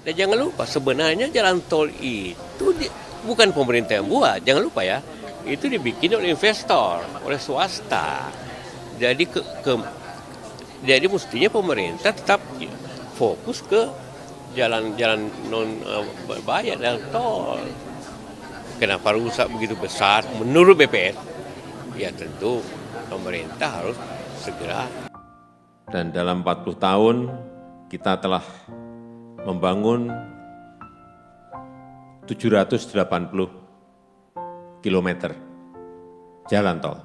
Dan jangan lupa sebenarnya jalan tol itu bukan pemerintah yang buat, jangan lupa ya. Itu dibikin oleh investor, oleh swasta. Jadi jadi mestinya pemerintah tetap fokus ke jalan-jalan non berbayar dan tol. Kenapa rusak begitu besar? Menurut BPN, ya tentu pemerintah harus segera. Dan dalam 40 tahun kita telah membangun 780 kilometer jalan tol.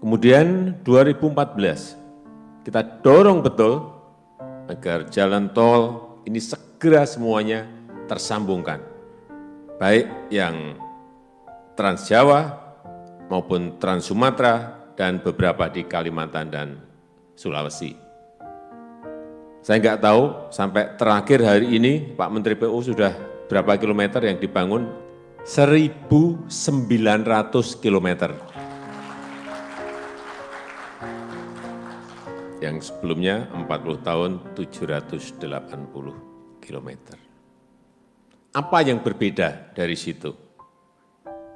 Kemudian 2014 kita dorong betul agar jalan tol ini segera semuanya tersambungkan. Baik yang Trans Jawa maupun Trans Sumatera dan beberapa di Kalimantan dan Sulawesi. Saya nggak tahu sampai terakhir hari ini Pak Menteri PU sudah berapa kilometer yang dibangun? 1.900 kilometer. Yang sebelumnya 40 tahun 780 kilometer. Apa yang berbeda dari situ?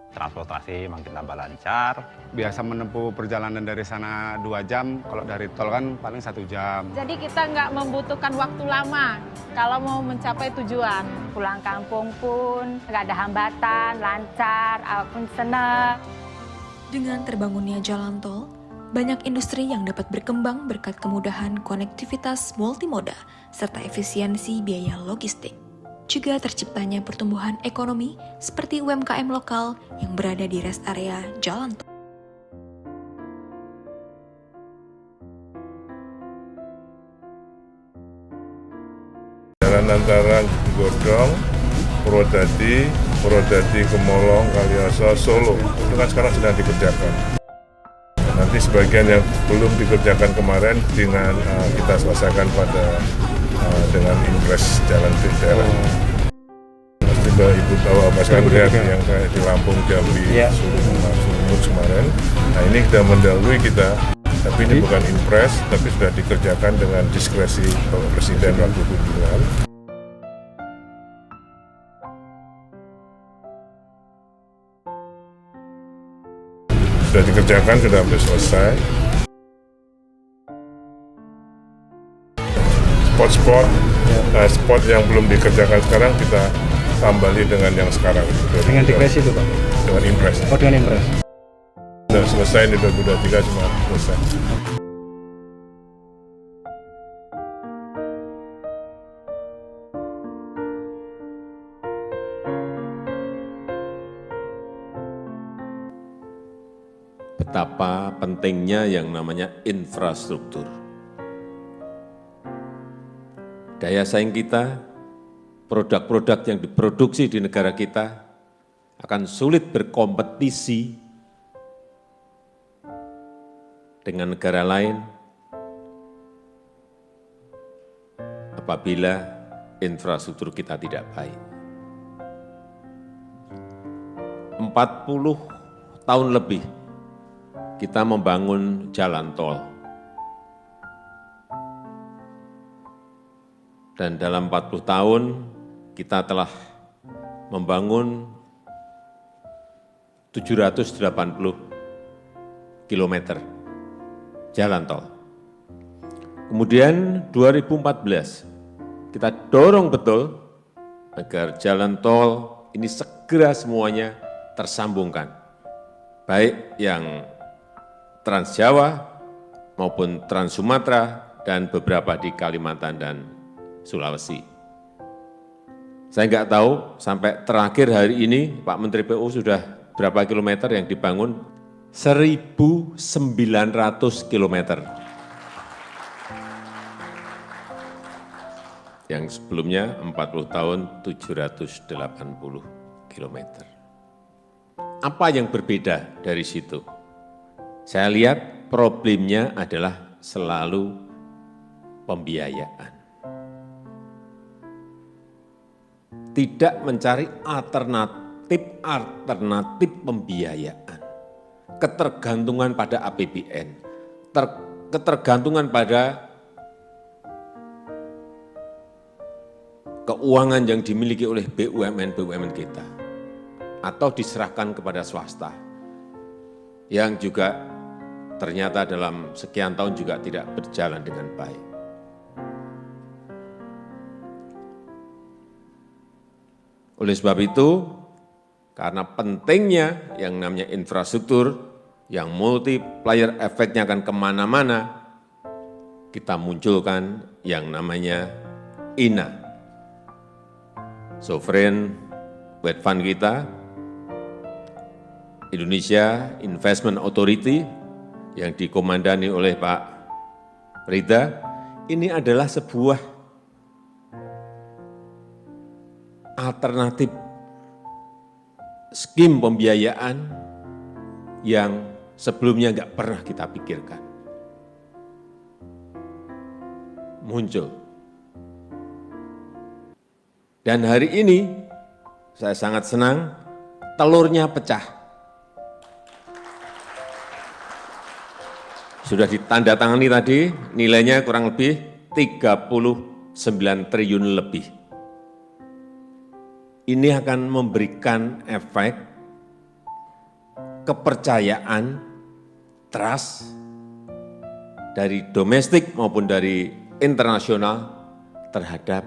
Transportasi makin tambah lancar. Biasa menempuh perjalanan dari sana 2 jam, kalau dari tol kan paling 1 jam. Jadi kita nggak membutuhkan waktu lama kalau mau mencapai tujuan. Pulang kampung pun nggak ada hambatan, lancar, pun senang. Dengan terbangunnya jalan tol, banyak industri yang dapat berkembang berkat kemudahan konektivitas multimoda serta efisiensi biaya logistik. Juga terciptanya pertumbuhan ekonomi seperti UMKM lokal yang berada di rest area jalan tol. Jalan antara Godong, Purwodadi ke Molong, Kaliasa, Solo, itu kan sekarang sedang dikerjakan. Nanti sebagian yang belum dikerjakan kemarin dengan kita selesaikan dengan impres jalan di daerah. Juga Ibu tahu apa sekalian yang kayak di Lampung, Jambi, Sumut kemarin. Nah ini sudah mendahului kita, tapi ini bukan impres, tapi sudah dikerjakan dengan diskresi Bapak Presiden waktu kunjungan. Sudah dikerjakan, sudah hampir selesai. Spot yang belum dikerjakan sekarang kita tambali dengan yang sekarang. Dengan diskresi itu Pak? Dengan impres. Oh dengan impres. Sudah selesai, ini 2023 cuma selesai. Betapa pentingnya yang namanya infrastruktur. Daya saing kita, produk-produk yang diproduksi di negara kita akan sulit berkompetisi dengan negara lain apabila infrastruktur kita tidak baik. 40 tahun lebih kita membangun jalan tol. Dan dalam 40 tahun kita telah membangun 780 kilometer jalan tol. Kemudian 2014 kita dorong betul agar jalan tol ini segera semuanya tersambungkan. Baik yang Trans Jawa maupun Trans Sumatera dan beberapa di Kalimantan dan Sulawesi. Saya nggak tahu sampai terakhir hari ini Pak Menteri PU sudah berapa kilometer yang dibangun? 1.900 kilometer. Yang sebelumnya 40 tahun 780 kilometer. Apa yang berbeda dari situ? Saya lihat problemnya adalah selalu pembiayaan. Tidak mencari alternatif pembiayaan. Ketergantungan pada APBN, ketergantungan pada keuangan yang dimiliki oleh BUMN-BUMN kita atau diserahkan kepada swasta yang juga ternyata dalam sekian tahun juga tidak berjalan dengan baik. Oleh sebab itu, karena pentingnya yang namanya infrastruktur, yang multiplier efeknya akan kemana-mana, kita munculkan yang namanya INA, Sovereign Wealth Fund kita, Indonesia Investment Authority, yang dikomandani oleh Pak Rida. Ini adalah sebuah alternatif skim pembiayaan yang sebelumnya nggak pernah kita pikirkan. Muncul. Dan hari ini saya sangat senang telurnya pecah. Sudah ditandatangani tadi, nilainya kurang lebih 39 triliun lebih. Ini akan memberikan efek kepercayaan, trust dari domestik maupun dari internasional terhadap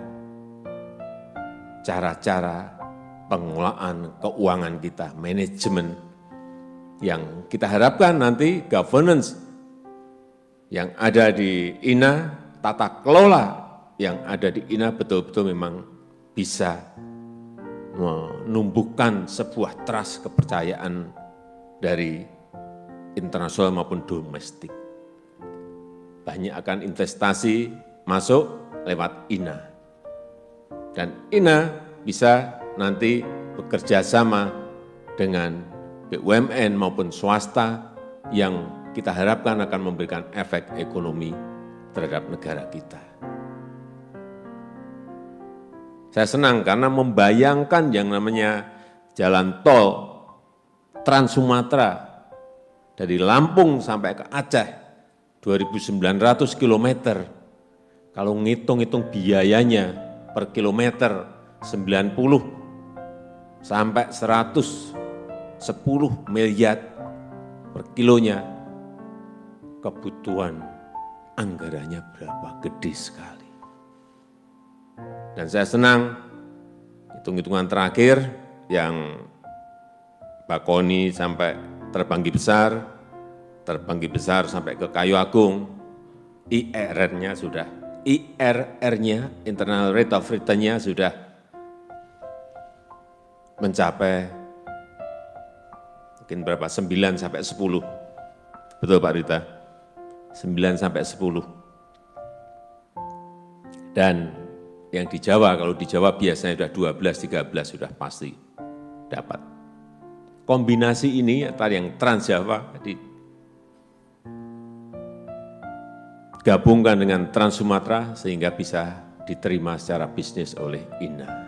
cara-cara pengelolaan keuangan kita, manajemen yang kita harapkan nanti governance yang ada di INA, tata kelola yang ada di INA betul-betul memang bisa menumbuhkan sebuah trust kepercayaan dari internasional maupun domestik. Banyak akan investasi masuk lewat INA. Dan INA bisa nanti bekerja sama dengan BUMN maupun swasta yang kita harapkan akan memberikan efek ekonomi terhadap negara kita. Saya senang karena membayangkan yang namanya jalan tol Trans Sumatera dari Lampung sampai ke Aceh, 2.900 km. Kalau ngitung-hitung biayanya per kilometer 90 sampai 110 miliar per kilonya, kebutuhan anggarannya berapa gede sekali. Dan saya senang hitung-hitungan terakhir yang Pak Koni sampai Terbanggi Besar sampai ke Kayu Agung, IRR-nya sudah, IRR-nya, internal rate of return-nya sudah mencapai mungkin berapa, 9 sampai 10. Betul Pak Rita? 9 sampai 10. Dan yang di Jawa, kalau di Jawa biasanya sudah 12, 13 sudah pasti dapat. Kombinasi ini antara yang Trans Jawa digabungkan dengan Trans Sumatera sehingga bisa diterima secara bisnis oleh INA.